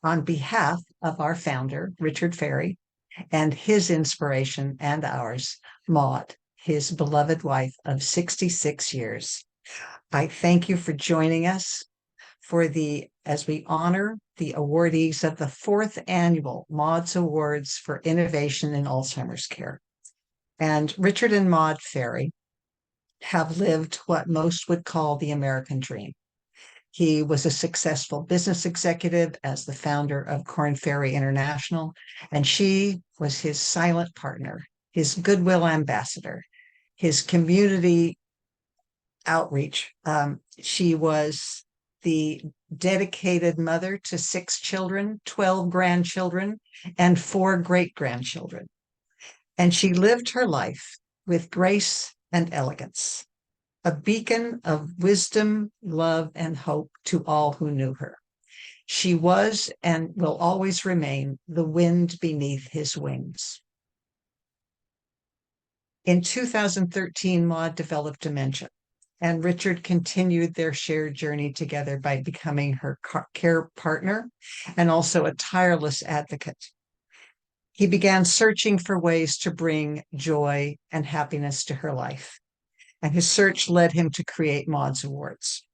on behalf of our founder, Richard Ferry, and his inspiration and ours, Maude, his beloved wife of 66 years. I thank you for joining us as we honor the awardees of the fourth annual Maude's Awards for Innovation in Alzheimer's Care. And Richard and Maude Ferry have lived what most would call the American dream. He was a successful business executive as the founder of Korn Ferry International, and she was his silent partner, his goodwill ambassador, his community outreach. She was the dedicated mother to 6 children, 12 grandchildren, and 4 great grandchildren. And she lived her life with grace and elegance, a beacon of wisdom, love, and hope to all who knew her. She was and will always remain the wind beneath his wings. In 2013, Maude developed dementia, and Richard continued their shared journey together by becoming her care partner and also a tireless advocate. He began searching for ways to bring joy and happiness to her life, and his search led him to create Maude's Awards,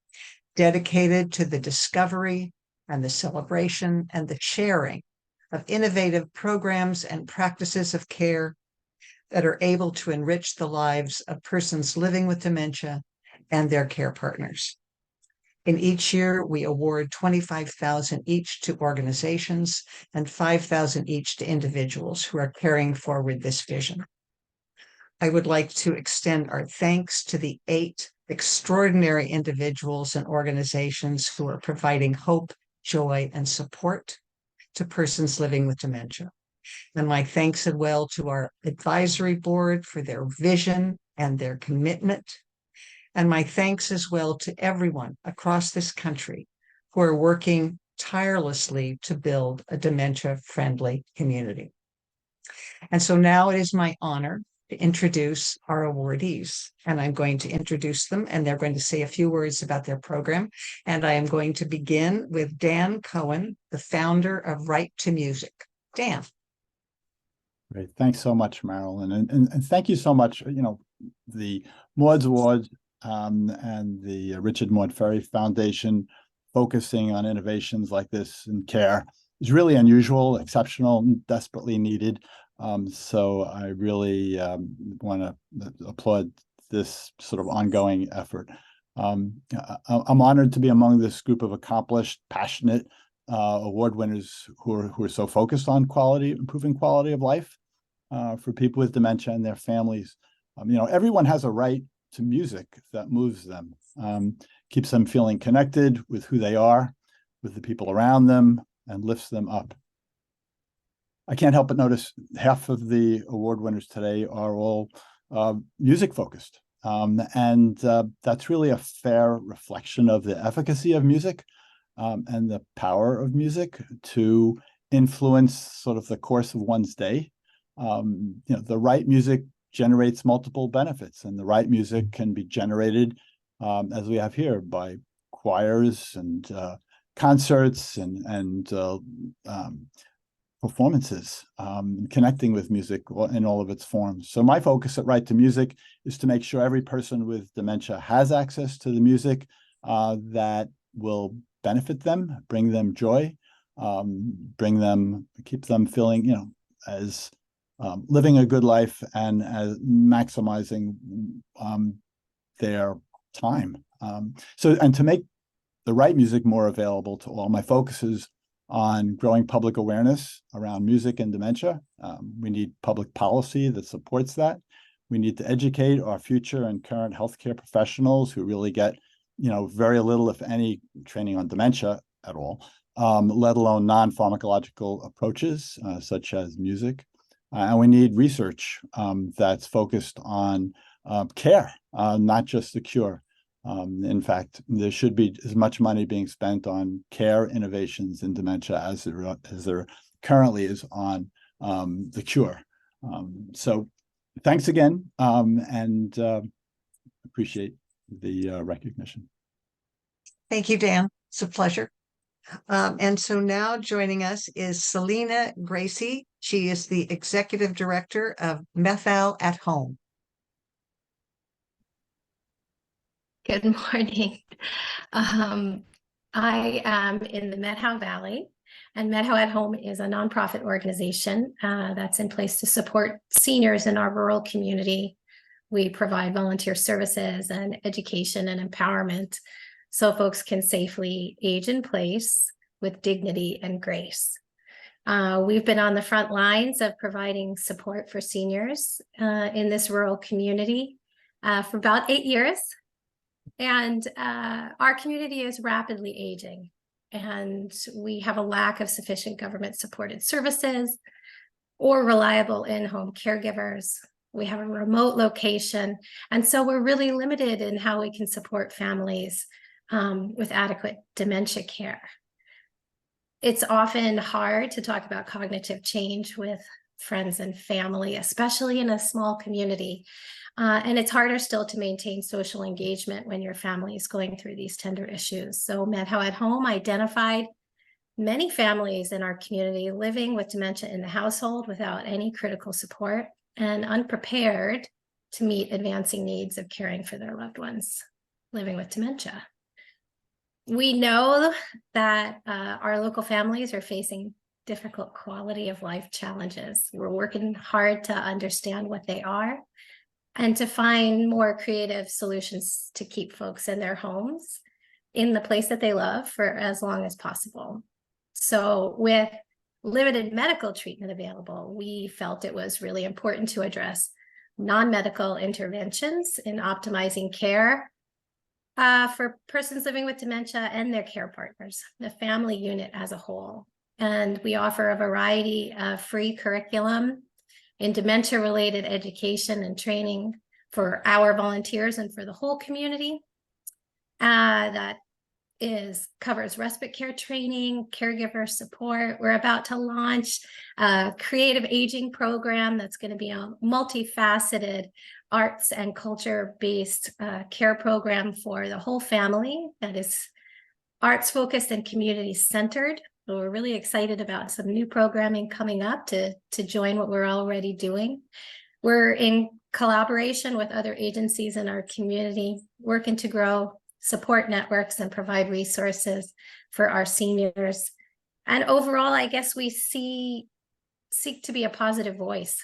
dedicated to the discovery and the celebration and the sharing of innovative programs and practices of care that are able to enrich the lives of persons living with dementia and their care partners. In each year, we award 25,000 each to organizations and 5,000 each to individuals who are carrying forward this vision. I would like to extend our thanks to the 8 extraordinary individuals and organizations who are providing hope, joy, and support to persons living with dementia. And my thanks as well to our advisory board for their vision and their commitment. And my thanks as well to everyone across this country who are working tirelessly to build a dementia-friendly community. And so now it is my honor to introduce our awardees. And I'm going to introduce them, and they're going to say a few words about their program. And I am going to begin with Dan Cohen, the founder of Right to Music. Dan. Great. Thanks so much, Marilyn. And thank you so much. The Maude's Award and the Richard Maude Ferry Foundation focusing on innovations like this in care is really unusual, exceptional, and desperately needed. So I really want to applaud this sort of ongoing effort. I'm honored to be among this group of accomplished, passionate award winners who are so focused on improving quality of life for people with dementia and their families. Everyone has a right to music that moves them, keeps them feeling connected with who they are, with the people around them, and lifts them up. I can't help but notice half of the award winners today are all music focused. And that's really a fair reflection of the efficacy of music and the power of music to influence sort of the course of one's day. The right music generates multiple benefits, and the right music can be generated, as we have here, by choirs and concerts and performances, connecting with music in all of its forms. So my focus at Right to Music is to make sure every person with dementia has access to the music that will benefit them, bring them joy, keep them feeling, as living a good life and as maximizing their time. And to make the right music more available to all, my focus is on growing public awareness around music and dementia. We need public policy that supports that. We need to educate our future and current healthcare professionals who really get, very little, if any, training on dementia at all, let alone non-pharmacological approaches such as music. And we need research that's focused on care, not just the cure. In fact, there should be as much money being spent on care innovations in dementia as there currently is on the cure. So thanks again, and appreciate the recognition. Thank you, Dan. It's a pleasure. And so now joining us is Selena Gracie. She is the Executive Director of Methal at Home. Good morning. I am in the Medhow Valley, and Medhow at Home is a nonprofit organization that's in place to support seniors in our rural community. We provide volunteer services and education and empowerment so folks can safely age in place with dignity and grace. We've been on the front lines of providing support for seniors in this rural community for about 8 years. And our community is rapidly aging, and we have a lack of sufficient government-supported services or reliable in-home caregivers. We have a remote location, and so we're really limited in how we can support families with adequate dementia care. It's often hard to talk about cognitive change with friends and family, especially in a small community. And it's harder still to maintain social engagement when your family is going through these tender issues. So Medhow at Home identified many families in our community living with dementia in the household without any critical support and unprepared to meet advancing needs of caring for their loved ones living with dementia. We know that our local families are facing difficult quality of life challenges. We're working hard to understand what they are and to find more creative solutions to keep folks in their homes in the place that they love for as long as possible. So with limited medical treatment available, we felt it was really important to address non-medical interventions in optimizing care for persons living with dementia and their care partners, the family unit as a whole. And we offer a variety of free curriculum in dementia-related education and training for our volunteers and for the whole community. That covers respite care training, caregiver support. We're about to launch a creative aging program that's going to be a multifaceted arts and culture-based care program for the whole family that is arts-focused and community-centered. So we're really excited about some new programming coming up to join what we're already doing. We're in collaboration with other agencies in our community, working to grow support networks and provide resources for our seniors. And overall, I guess we seek to be a positive voice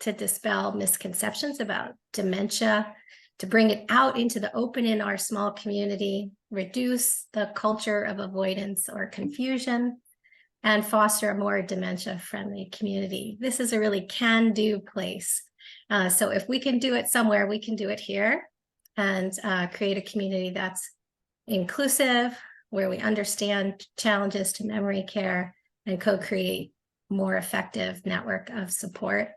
to dispel misconceptions about dementia, to bring it out into the open in our small community, reduce the culture of avoidance or confusion, and foster a more dementia-friendly community. This is a really can-do place. So if we can do it somewhere, we can do it here and create a community that's inclusive, where we understand challenges to memory care and co-create more effective network of support.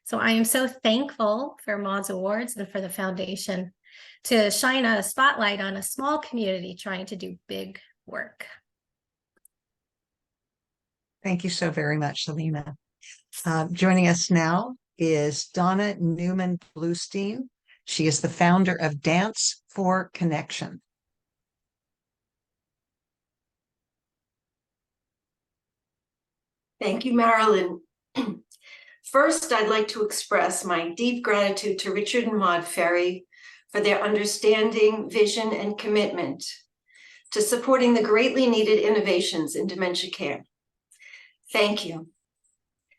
So I am so thankful for Maude's Awards and for the foundation to shine a spotlight on a small community trying to do big work. Thank you so very much, Selena. Joining us now is Donna Newman Bluestein. She is the founder of Dance for Connection. Thank you, Marilyn. First, I'd like to express my deep gratitude to Richard and Maude Ferry for their understanding, vision, and commitment to supporting the greatly needed innovations in dementia care. Thank you.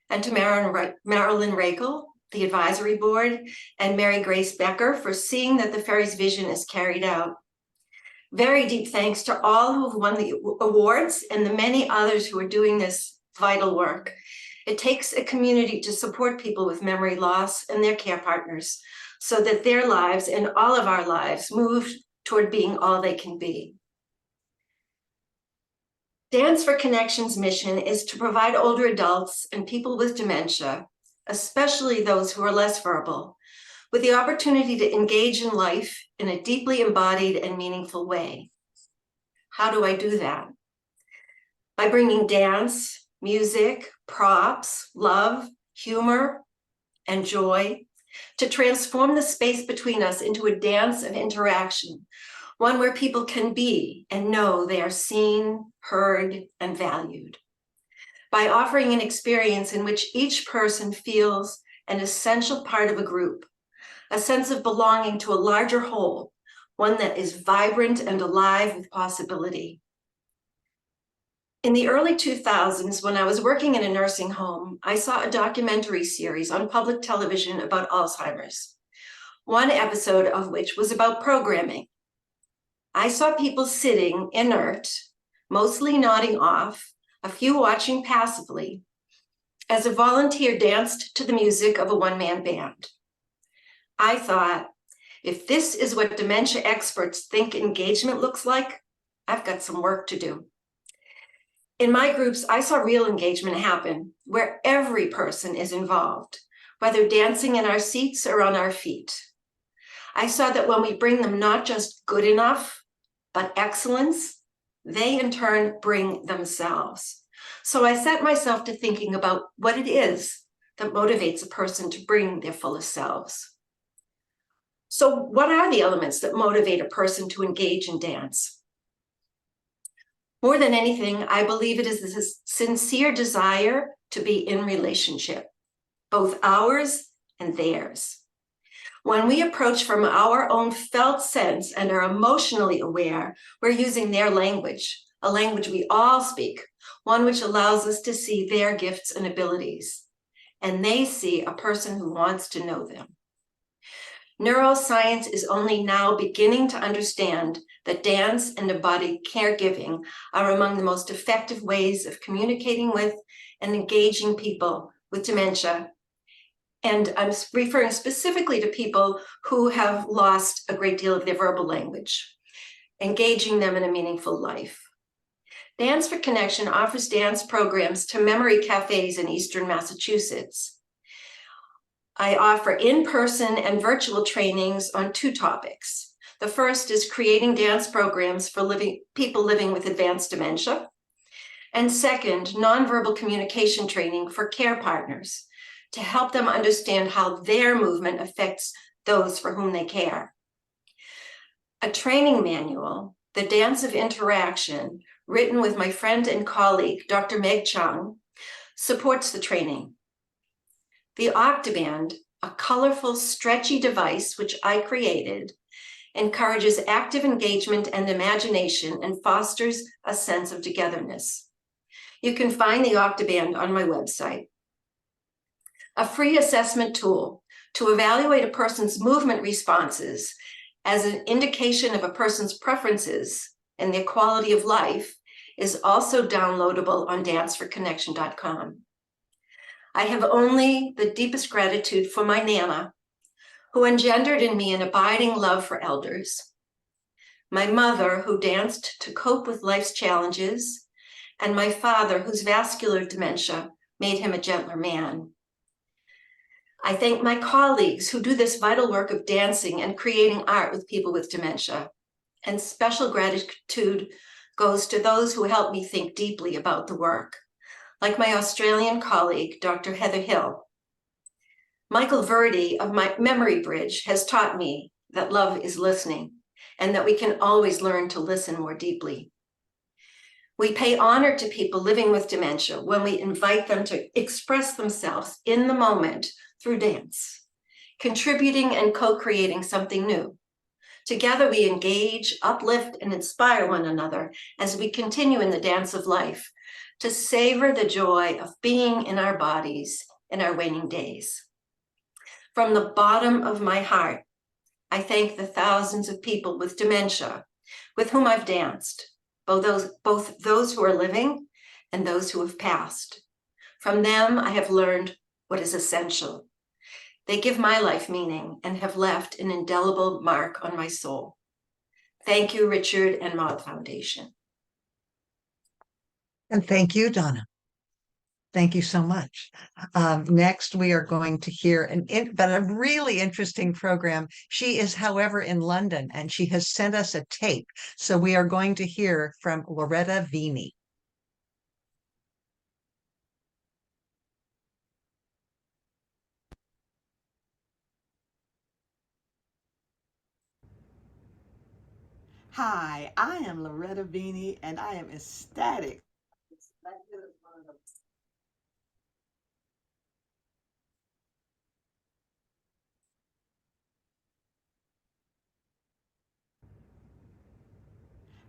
And to Marilyn Rakel, the advisory board, and Mary Grace Becker for seeing that the Ferry's vision is carried out. Very deep thanks to all who have won the awards and the many others who are doing this vital work. It takes a community to support people with memory loss and their care partners so that their lives and all of our lives move toward being all they can be. Dance for Connection's mission is to provide older adults and people with dementia, especially those who are less verbal, with the opportunity to engage in life in a deeply embodied and meaningful way. How do I do that? By bringing dance, music, props, love, humor, and joy to transform the space between us into a dance of interaction one where people can be and know they are seen, heard, and valued. By offering an experience in which each person feels an essential part of a group, a sense of belonging to a larger whole, one that is vibrant and alive with possibility. In the early 2000s, when I was working in a nursing home, I saw a documentary series on public television about Alzheimer's, one episode of which was about programming. I saw people sitting inert, mostly nodding off, a few watching passively, as a volunteer danced to the music of a one-man band. I thought, if this is what dementia experts think engagement looks like, I've got some work to do. In my groups, I saw real engagement happen, where every person is involved, whether dancing in our seats or on our feet. I saw that when we bring them not just good enough, but excellence, they in turn bring themselves. So I set myself to thinking about what it is that motivates a person to bring their fullest selves. So what are the elements that motivate a person to engage in dance? More than anything, I believe it is this sincere desire to be in relationship, both ours and theirs. When we approach from our own felt sense and are emotionally aware, we're using their language, a language we all speak, one which allows us to see their gifts and abilities, and they see a person who wants to know them. Neuroscience is only now beginning to understand that dance and embodied caregiving are among the most effective ways of communicating with and engaging people with dementia. And I'm referring specifically to people who have lost a great deal of their verbal language, engaging them in a meaningful life. Dance for Connection offers dance programs to memory cafes in Eastern Massachusetts. I offer in-person and virtual trainings on 2 topics. The first is creating dance programs for people living with advanced dementia. And second, nonverbal communication training for care partners to help them understand how their movement affects those for whom they care. A training manual, The Dance of Interaction, written with my friend and colleague, Dr. Meg Chung, supports the training. The Octoband, a colorful, stretchy device which I created, encourages active engagement and imagination and fosters a sense of togetherness. You can find the Octoband on my website. A free assessment tool to evaluate a person's movement responses as an indication of a person's preferences and their quality of life is also downloadable on danceforconnection.com. I have only the deepest gratitude for my Nana, who engendered in me an abiding love for elders, my mother, who danced to cope with life's challenges, and my father, whose vascular dementia made him a gentler man. I thank my colleagues who do this vital work of dancing and creating art with people with dementia. And special gratitude goes to those who help me think deeply about the work, like my Australian colleague, Dr. Heather Hill. Michael Verdi of my Memory Bridge has taught me that love is listening and that we can always learn to listen more deeply. We pay honor to people living with dementia when we invite them to express themselves in the moment through dance, contributing and co-creating something new. Together we engage, uplift, and inspire one another as we continue in the dance of life to savor the joy of being in our bodies in our waning days. From the bottom of my heart, I thank the thousands of people with dementia with whom I've danced, both those who are living and those who have passed. From them, I have learned what is essential. They give my life meaning and have left an indelible mark on my soul. Thank you, Richard and Maude Foundation. And thank you, Donna. Thank you so much. Next, we are going to hear but a really interesting program. She is, however, in London, and she has sent us a tape. So we are going to hear from Loretta Vini. Hi, I am Loretta Beanie, and I am ecstatic.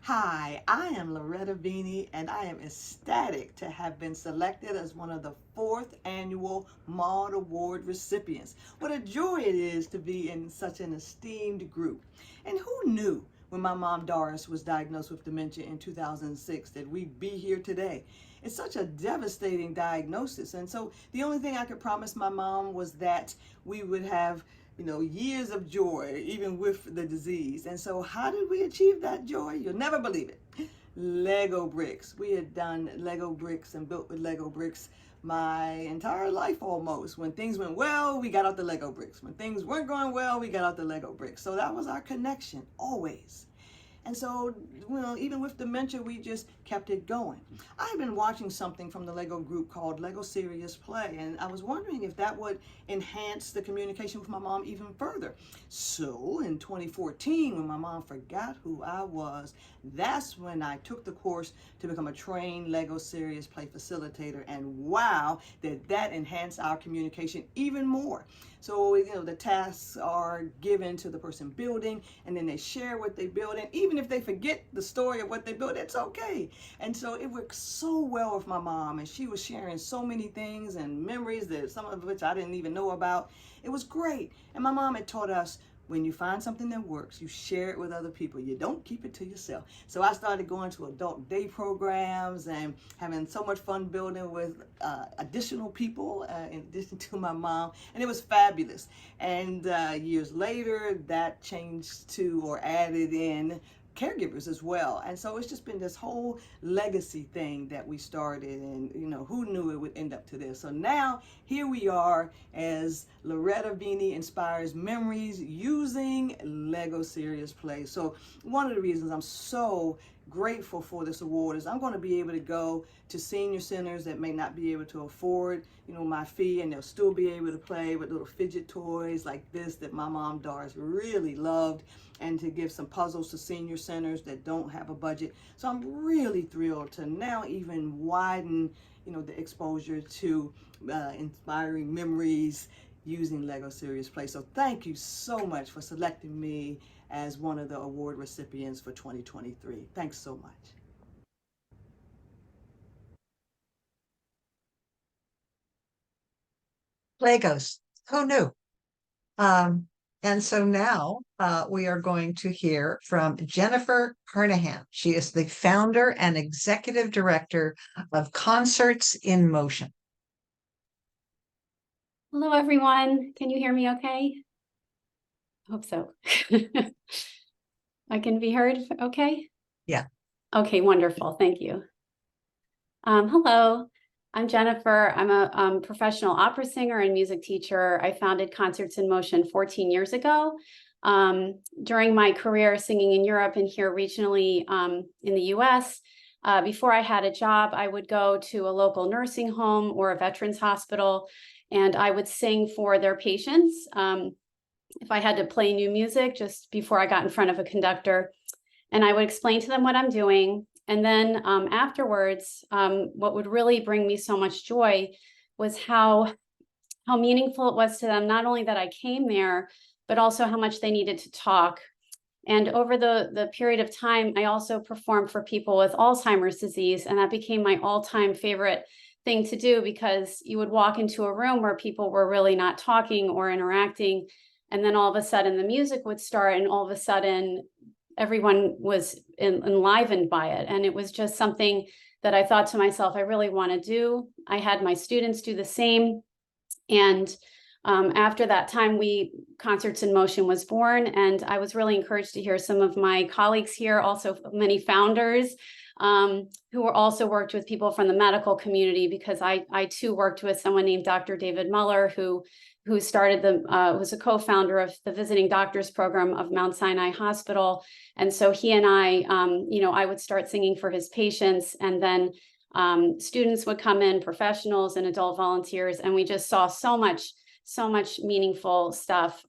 Hi, I am Loretta Beanie, and I am ecstatic to have been selected as one of the 4th annual Maude Award recipients. What a joy it is to be in such an esteemed group. And who knew when my mom Doris was diagnosed with dementia in 2006 that we'd be here today? It's such a devastating diagnosis. And so the only thing I could promise my mom was that we would have years of joy, even with the disease. And so how did we achieve that joy? You'll never believe it. Lego bricks. We had done Lego bricks and built with Lego bricks my entire life almost. When things went well, we got out the Lego bricks. When things weren't going well, we got out the Lego bricks. So that was our connection, always. And so, even with dementia, we just kept it going. I've been watching something from the Lego group called Lego Serious Play, and I was wondering if that would enhance the communication with my mom even further. So in 2014, when my mom forgot who I was, that's when I took the course to become a trained Lego Serious Play facilitator, and wow, did that enhance our communication even more. So, the tasks are given to the person building, and then they share what they build. And even if they forget the story of what they built, it's okay. And so it worked so well with my mom, and she was sharing so many things and memories that some of which I didn't even know about. It was great. And my mom had taught us, when you find something that works, you share it with other people. You don't keep it to yourself. So I started going to adult day programs and having so much fun building with additional people in addition to my mom. And it was fabulous. And years later, that changed to or added in caregivers as well. And so it's just been this whole legacy thing that we started, and who knew it would end up to this. So now here we are as Loretta Beanie inspires memories using Lego Serious Play. So one of the reasons I'm so grateful for this award is I'm going to be able to go to senior centers that may not be able to afford my fee, and they'll still be able to play with little fidget toys like this that my mom Doris really loved, and to give some puzzles to senior centers that don't have a budget. So I'm really thrilled to now even widen the exposure to inspiring memories using Lego Serious Play. So thank you so much for selecting me as one of the award recipients for 2023. Thanks so much. Legos. Who knew? Um, and so now we are going to hear from Jennifer Carnahan. She is the founder and executive director of Concerts in Motion. Hello, everyone. Can you hear me okay? I hope so. I can be heard okay? Yeah. Okay, wonderful. Thank you. Hello, I'm Jennifer. I'm a professional opera singer and music teacher. I founded Concerts in Motion 14 years ago. During my career singing in Europe and here regionally in the US, before I had a job, I would go to a local nursing home or a veterans hospital, and I would sing for their patients. If I had to play new music just before I got in front of a conductor, and I would explain to them what I'm doing. And then afterwards, what would really bring me so much joy was how meaningful it was to them, not only that I came there, but also how much they needed to talk. And over the period of time, I also performed for people with Alzheimer's disease, and that became my all-time favorite thing to do, because you would walk into a room where people were really not talking or interacting, and then all of a sudden the music would start, and all of a sudden everyone was enlivened by it. And it was just something that I thought to myself, I really want to do. I had my students do the same. And after that time, Concerts in Motion was born. And I was really encouraged to hear some of my colleagues here, also many founders who were also worked with people from the medical community, because I too worked with someone named Dr. David Muller, who started was a co-founder of the visiting doctors program of Mount Sinai Hospital. And so he and I would start singing for his patients, and then students would come in, professionals and adult volunteers, and we just saw so much so much meaningful stuff.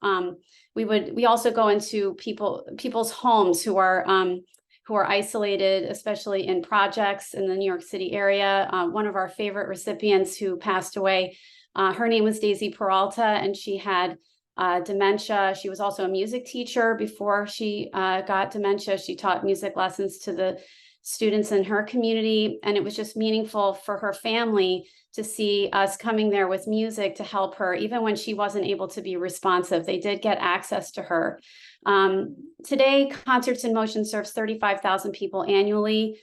We also go into people's homes who are isolated, especially in projects in the New York City area. One of our favorite recipients who passed away, her name was Daisy Peralta, and she had dementia. She was also a music teacher before she got dementia. She taught music lessons to the students in her community, and it was just meaningful for her family to see us coming there with music to help her, even when she wasn't able to be responsive. They did get access to her. Today, Concerts in Motion serves 35,000 people annually.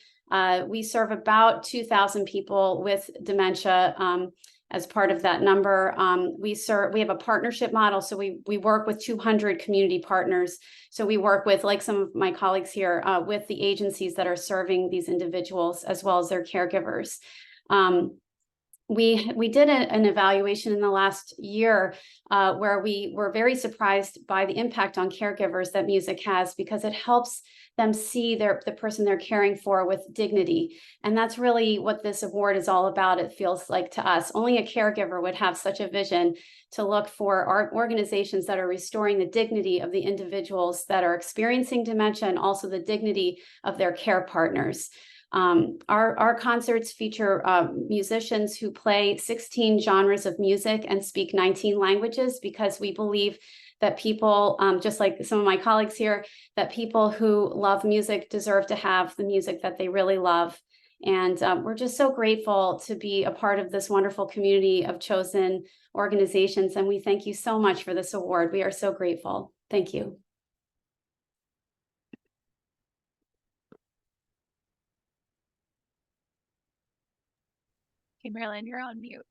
We serve about 2,000 people with dementia as part of that number. We have a partnership model. So we work with 200 community partners. So we work with, like some of my colleagues here, with the agencies that are serving these individuals as well as their caregivers. We did an evaluation in the last year where we were very surprised by the impact on caregivers that music has, because it helps them see the person they're caring for with dignity. And that's really what this award is all about, it feels like to us. Only a caregiver would have such a vision to look for our organizations that are restoring the dignity of the individuals that are experiencing dementia and also the dignity of their care partners. Our concerts feature musicians who play 16 genres of music and speak 19 languages, because we believe that people, just like some of my colleagues here, that people who love music deserve to have the music that they really love. And we're just so grateful to be a part of this wonderful community of chosen organizations. And we thank you so much for this award. We are so grateful. Thank you. Okay, Marilyn, you're on mute.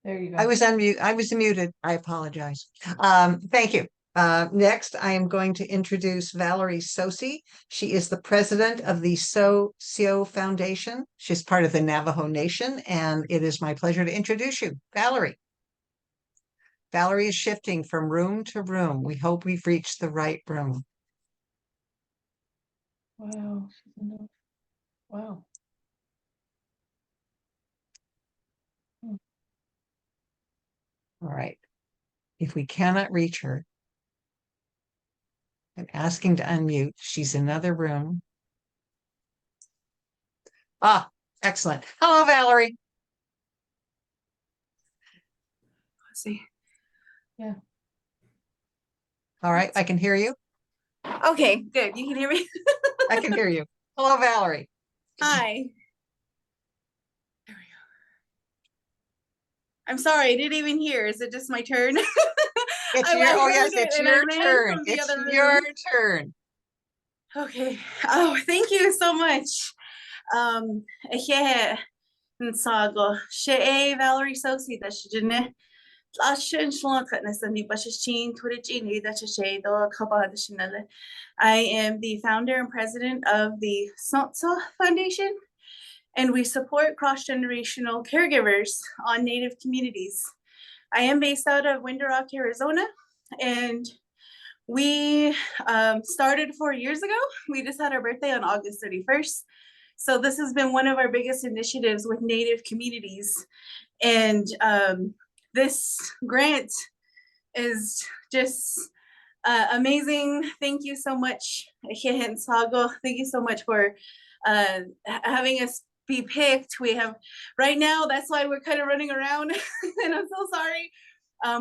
There you go. I was muted. I apologize. Thank you. Next, I am going to introduce Valerie Sosi. She is the president of the SO Foundation. She's part of the Navajo Nation, and it is my pleasure to introduce you. Valerie. Valerie is shifting from room to room. We hope we've reached the right room. Wow. Wow. All right. If we cannot reach her, I'm asking to unmute. She's in another room. Ah, excellent. Hello, Valerie. Let's see. Yeah. All right, I can hear you. Okay, good. You can hear me? I can hear you. Hello, Valerie. Hi. There we go. I'm sorry, I didn't even hear. Is it just my turn? It's I your, oh yes, heard it it's and your I ran turn. from the It's other your room. turn. Okay. Oh, thank you so much. Yeah. Nsago. She Valerie Sosi that she didn't. I am the founder and president of the SOTSA Foundation, and we support cross-generational caregivers on Native communities. I am based out of Window Rock, Arizona, and we started 4 years ago. We just had our birthday on August 31st. So this has been one of our biggest initiatives with Native communities. And this grant is just amazing. Thank you so much, Thank you so much for having us be picked. We have right now, that's why we're kind of running around and I'm so sorry.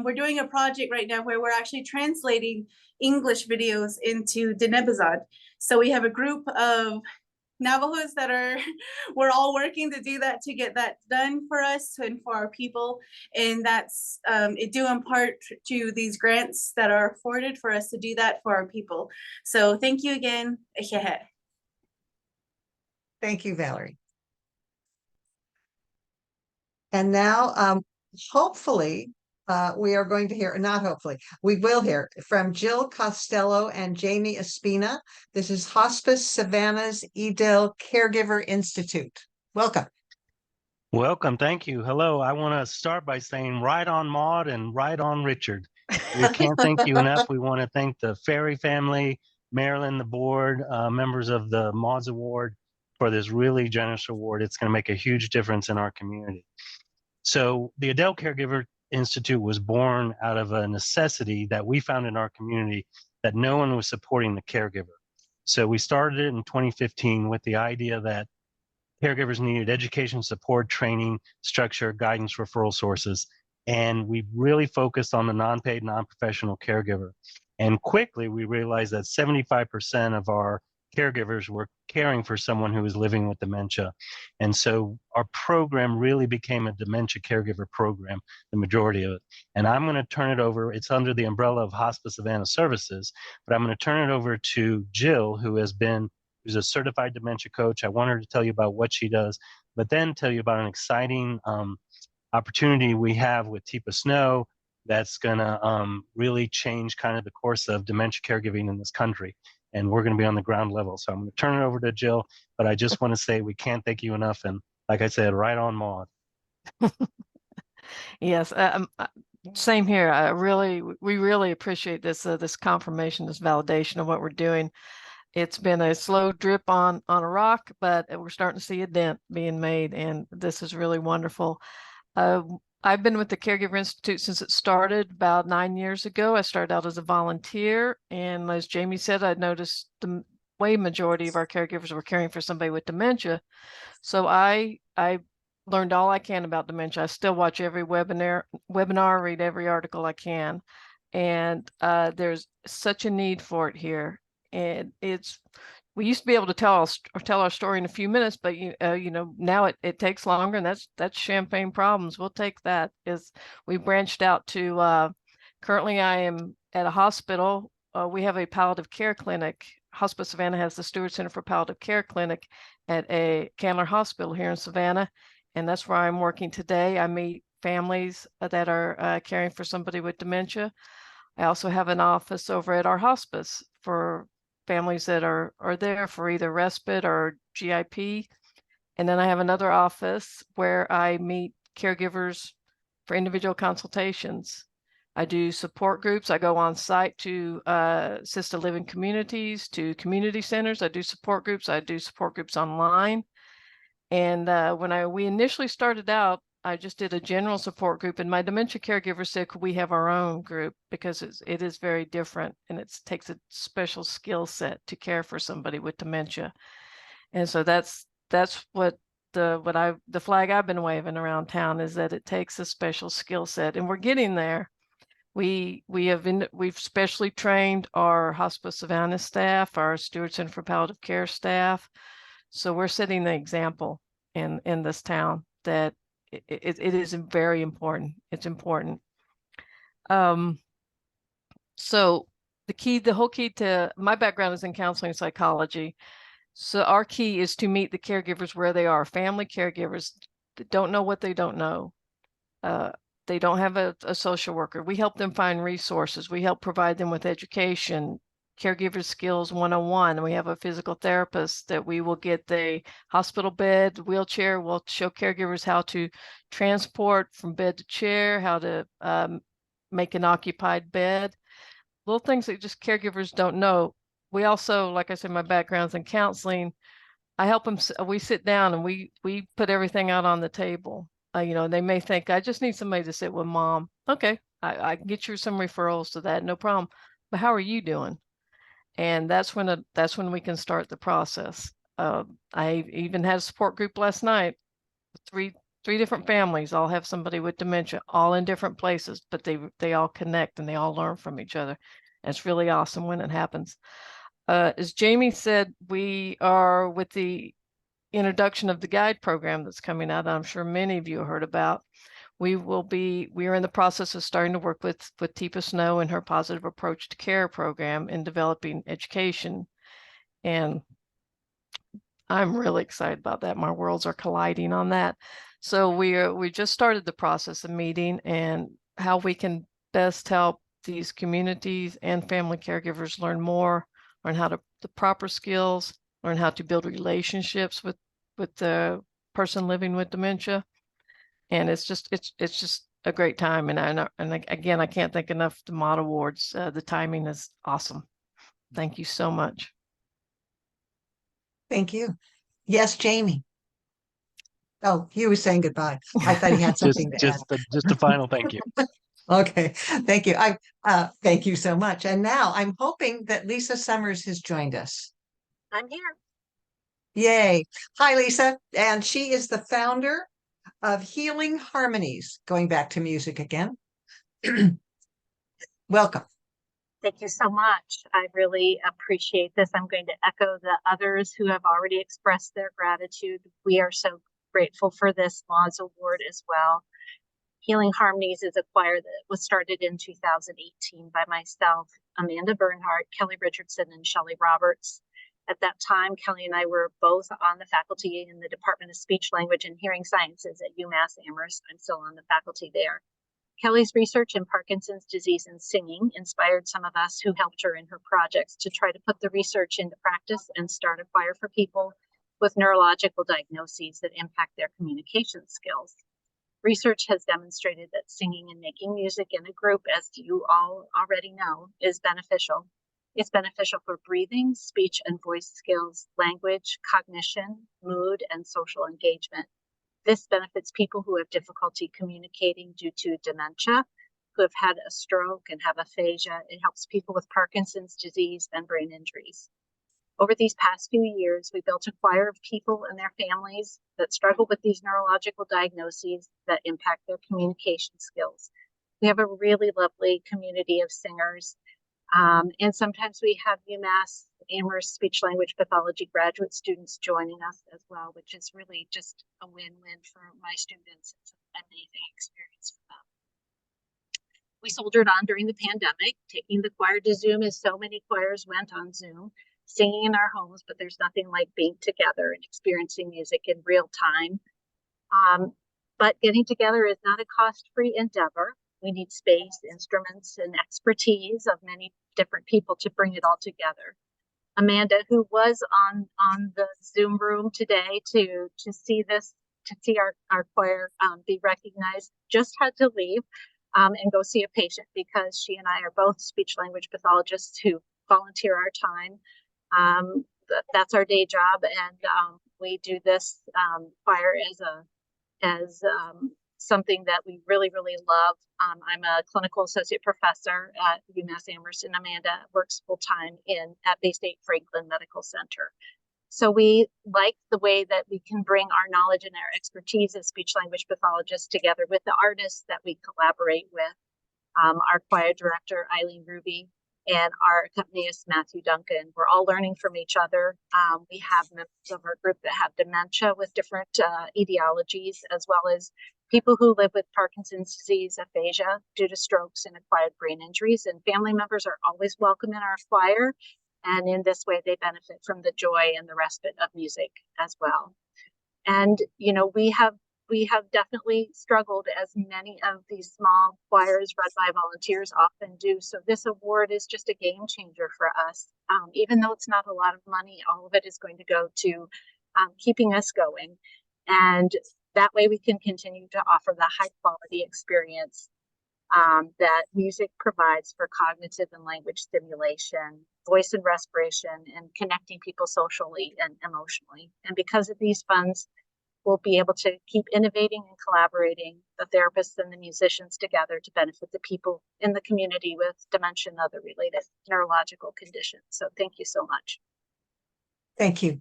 We're doing a project right now where we're actually translating English videos into Denebizad. So we have a group of Navajos that we're all working to do that, to get that done for us and for our people. And that's it due in part to these grants that are afforded for us to do that for our people. So thank you again. Thank you, Valerie. And now, hopefully, we are going to hear, not hopefully, we will hear from Jill Costello and Jamie Espina. This is Hospice Savannah's Edel Caregiver Institute. Welcome. Welcome. Thank you. Hello. I want to start by saying right on Maude and right on Richard. we can't thank you enough. We want to thank the Ferry family, Marilyn, the board, members of the Maude Award for this really generous award. It's going to make a huge difference in our community. So the Adele Caregiver Institute was born out of a necessity that we found in our community, that no one was supporting the caregiver. So we started it in 2015 with the idea that caregivers needed education, support, training, structure, guidance, referral sources. And we really focused on the non-paid, non-professional caregiver. And quickly, we realized that 75% of our caregivers were caring for someone who was living with dementia. And so our program really became a dementia caregiver program, the majority of it. And I'm going to turn it over. It's under the umbrella of Hospice Savannah Services, but I'm going to turn it over to Jill, who's a certified dementia coach. I want her to tell you about what she does, but then tell you about an exciting opportunity we have with Teepa Snow that's going to really change kind of the course of dementia caregiving in this country. And we're going to be on the ground level. So I'm going to turn it over to Jill, but I just want to say we can't thank you enough. And like I said, right on, Maude. Yes, same here. We really appreciate this confirmation, this validation of what we're doing. It's been a slow drip on a rock, but we're starting to see a dent being made, and this is really wonderful. I've been with the Caregiver Institute since it started about 9 years ago. I started out as a volunteer, and as Jamie said, I noticed the majority of our caregivers were caring for somebody with dementia. So I learned all I can about dementia. I still watch every webinar, read every article I can, and there's such a need for it here. And we used to be able to tell our story in a few minutes, but now it takes longer, and that's champagne problems. We'll take that. We branched out to currently I am at a hospital. We have a palliative care clinic. Hospice Savannah has the Stewart Center for Palliative Care Clinic at a Candler Hospital here in Savannah, and that's where I'm working today. I meet families that are caring for somebody with dementia. I also have an office over at our hospice for families that are there for either respite or GIP. And then I have another office where I meet caregivers for individual consultations. I do support groups. I go on site to assisted living communities, to community centers. I do support groups. I do support groups online. And when we initially started out, I just did a general support group, and my dementia caregiver said, could we have our own group? Because it is very different, and it takes a special skill set to care for somebody with dementia. And so that's what the flag I've been waving around town is, that it takes a special skill set, and we're getting there. We've specially trained our Hospice Savannah staff, our Stewart Center for Palliative Care staff. So we're setting the example in this town that it is very important. It's important. So the whole key to my background is in counseling and psychology. So our key is to meet the caregivers where they are. Family caregivers that don't know what they don't know. They don't have a social worker. We help them find resources. We help provide them with education, caregiver skills 101. We have a physical therapist that we will get the hospital bed, wheelchair. We'll show caregivers how to transport from bed to chair, how to make an occupied bed. Little things that just caregivers don't know. We also, like I said, my background's in counseling. I help them. We sit down and we put everything out on the table. They may think, I just need somebody to sit with mom. Okay, I can get you some referrals to that, no problem. But how are you doing? And that's when we can start the process. I even had a support group last night. Three different families all have somebody with dementia, all in different places, but they all connect and they all learn from each other. And it's really awesome when it happens. As Jamie said, we are with the introduction of the guide program that's coming out. I'm sure many of you heard about. We are in the process of starting to work with Teepa Snow and her Positive Approach to Care program in developing education. And I'm really excited about that. My worlds are colliding on that. So we just started the process of meeting and how we can best help these communities and family caregivers learn more, learn how to the proper skills, learn how to build relationships with the person living with dementia. And it's just a great time. Again, I can't thank enough the Maude Awards. The timing is awesome. Thank you so much. Thank you. Yes, Jamie. Oh, he was saying goodbye. I thought he had something to add. Just a final thank you. Okay, thank you. Thank you so much. And now I'm hoping that Lisa Summers has joined us. I'm here. Yay. Hi, Lisa. And she is the founder of Healing Harmonies, going back to music again. Welcome. Thank you so much. I really appreciate this. I'm going to echo the others who have already expressed their gratitude. We are so grateful for this Maude Award as well. Healing Harmonies is a choir that was started in 2018 by myself, Amanda Bernhardt, Kelly Richardson, and Shelley Roberts. At that time, Kelly and I were both on the faculty in the Department of Speech, Language, and Hearing Sciences at UMass Amherst. I'm still on the faculty there. Kelly's research in Parkinson's disease and singing inspired some of us who helped her in her projects to try to put the research into practice and start a choir for people with neurological diagnoses that impact their communication skills. Research has demonstrated that singing and making music in a group, as you all already know, is beneficial. It's beneficial for breathing, speech and voice skills, language, cognition, mood, and social engagement. This benefits people who have difficulty communicating due to dementia, who have had a stroke and have aphasia. It helps people with Parkinson's disease and brain injuries. Over these past few years, we built a choir of people and their families that struggle with these neurological diagnoses that impact their communication skills. We have a really lovely community of singers. And sometimes we have UMass Amherst speech language pathology graduate students joining us as well, which is really just a win-win for my students. It's an amazing experience for them. We soldiered on during the pandemic, taking the choir to Zoom as so many choirs went on Zoom, singing in our homes, but there's nothing like being together and experiencing music in real time. But getting together is not a cost-free endeavor. We need space, instruments, and expertise of many different people to bring it all together. Amanda, who was on the Zoom room today to see this, to see our choir be recognized, just had to leave and go see a patient because she and I are both speech language pathologists who volunteer our time. That's our day job, and we do this choir as something that we really, really love. I'm a clinical associate professor at UMass Amherst, and Amanda works full-time at Bay State Franklin Medical Center. So we like the way that we can bring our knowledge and our expertise as speech language pathologists together with the artists that we collaborate with. Our choir director, Eileen Ruby, and our accompanist, Matthew Duncan. We're all learning from each other. We have members of our group that have dementia with different etiologies, as well as people who live with Parkinson's disease, aphasia, due to strokes and acquired brain injuries. And family members are always welcome in our choir. And in this way, they benefit from the joy and the respite of music as well. And, you know, we have definitely struggled, as many of these small choirs run by volunteers often do. So this award is just a game changer for us. Even though it's not a lot of money, all of it is going to go to keeping us going. And that way we can continue to offer the high quality experience that music provides for cognitive and language stimulation, voice and respiration, and connecting people socially and emotionally. And because of these funds, we'll be able to keep innovating and collaborating, the therapists and the musicians together, to benefit the people in the community with dementia and other related neurological conditions. So thank you so much. Thank you.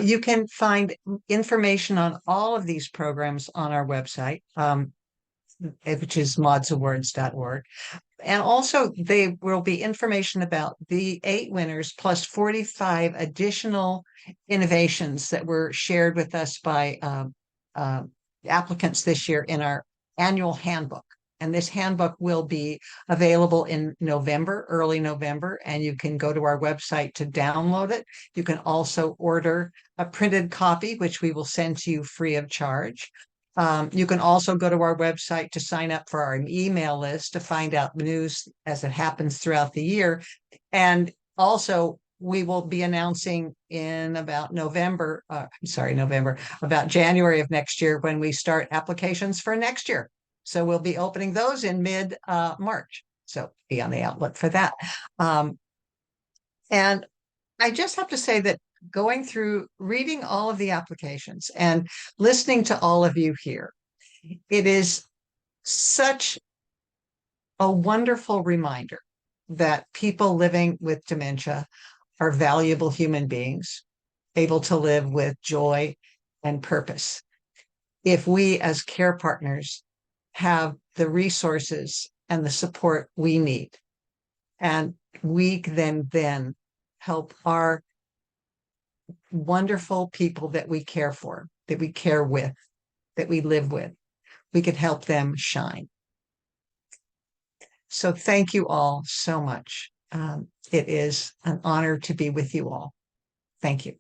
You can find information on all of these programs on our website, which is maudesawards.org. And also there will be information about the 8 winners plus 45 additional innovations that were shared with us by applicants this year in our annual handbook. And this handbook will be available in November, early November, and you can go to our website to download it. You can also order a printed copy, which we will send to you free of charge. You can also go to our website to sign up for our email list to find out news as it happens throughout the year. And also, we will be announcing in about about January of next year when we start applications for next year. So we'll be opening those in mid March. So be on the outlook for that. And I just have to say that going through reading all of the applications and listening to all of you here, it is such a wonderful reminder that people living with dementia are valuable human beings, able to live with joy and purpose. If we as care partners have the resources and the support we need, and we can then help our wonderful people that we care for, that we care with, that we live with, we could help them shine. So thank you all so much. It is an honor to be with you all. Thank you.